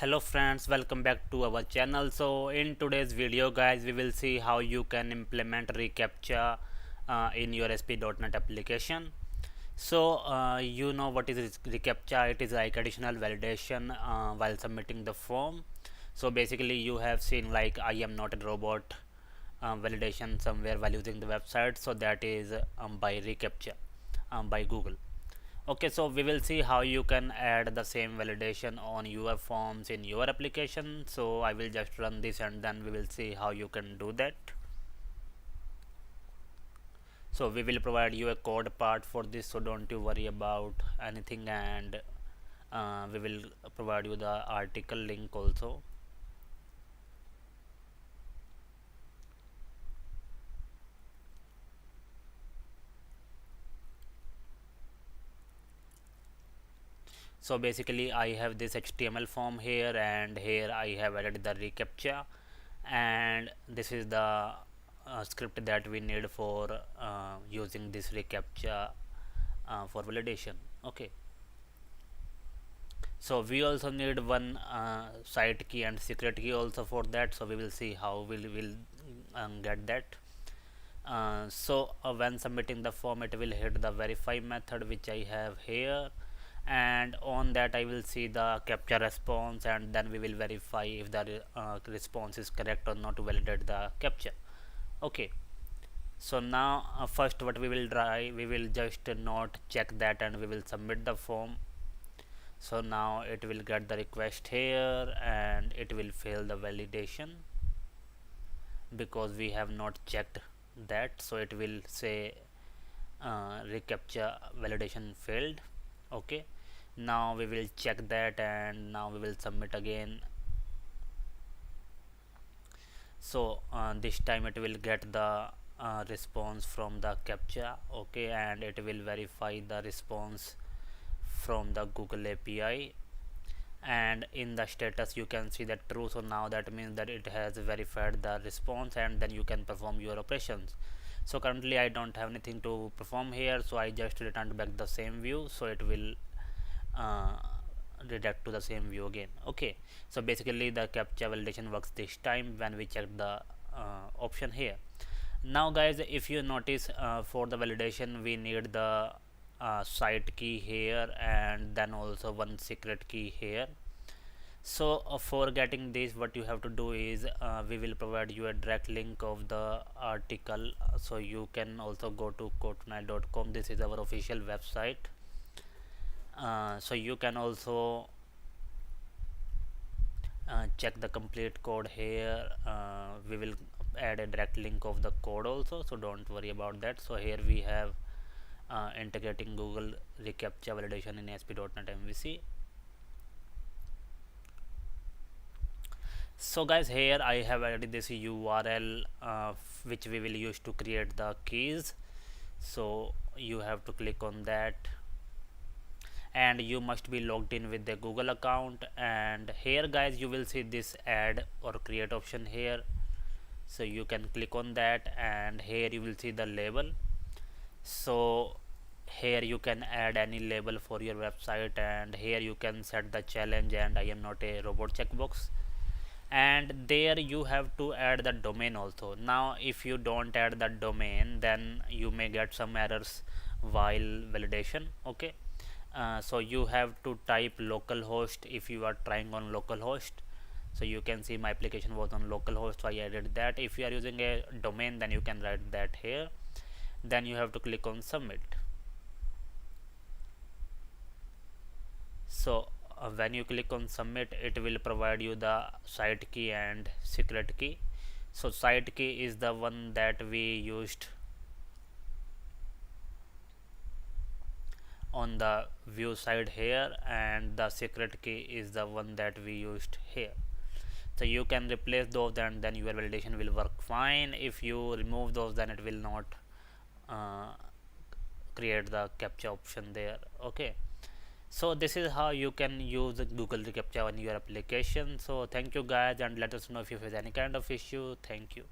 Hello friends, welcome back to our channel. So in today's video guys, we will see how you can implement reCAPTCHA in your ASP.NET application. So you know what is reCAPTCHA. It is like additional validation while submitting the form. So basically you have seen like I am not a robot validation somewhere while using the website. So that is by reCAPTCHA by Google. Okay, so we will see how you can add the same validation on your forms in your application. So I will just run this and then we will see how you can do that. So we will provide you a code part for this, so don't you worry about anything, and we will provide you the article link also. So basically I have this HTML form here, and here I have added the reCAPTCHA, and this is the script that we need for using this reCAPTCHA for validation. Okay, so we also need one site key and secret key also for that, so we will see how we will get that. When submitting the form, it will hit the verify method which I have here, and on that I will see the captcha response, and then we will verify if the response is correct or not to validate the captcha. Okay, so now first what we will try, we will just not check that and we will submit the form. So now it will get the request here and it will fail the validation because we have not checked that, so it will say reCAPTCHA validation failed. Okay, now we will check that and now we will submit again. So this time it will get the response from the captcha. Okay, and it will verify the response from the Google API, and in the status you can see that true. So now that means that it has verified the response, and then you can perform your operations. So currently I don't have anything to perform here, so I just returned back the same view, so it will redirect to the same view again. Okay, so basically the captcha validation works this time when we check the option here. Now guys, if you notice, for the validation we need the site key here and then also one secret key here. So for getting this, what you have to do is we will provide you a direct link of the article, so you can also go to codeNight.com. this is our official website. So you can also check the complete code here. We will add a direct link of the code also, so don't worry about that. So here we have integrating Google reCAPTCHA validation in ASP.NET MVC. So guys, here I have added this URL which we will use to create the keys. So you have to click on that, and you must be logged in with the Google account. And here guys, you will see this add or create option here, so you can click on that, and here you will see the label. So here you can add any label for your website, and here you can set the challenge and I am not a robot checkbox, and there you have to add the domain also. Now if you don't add the domain, then you may get some errors while validation. Okay, so you have to type localhost if you are trying on localhost. So you can see my application was on localhost, so I added that. If you are using a domain, then you can write that here. Then you have to click on submit. So when you click on submit, it will provide you the site key and secret key. So site key is the one that we used on the view side here, and the secret key is the one that we used here. So you can replace those and then your validation will work fine. If you remove those, then it will not create the captcha option there. Okay, so this is how you can use Google reCAPTCHA on your application. So thank you guys, and let us know if you face any kind of issue. Thank you.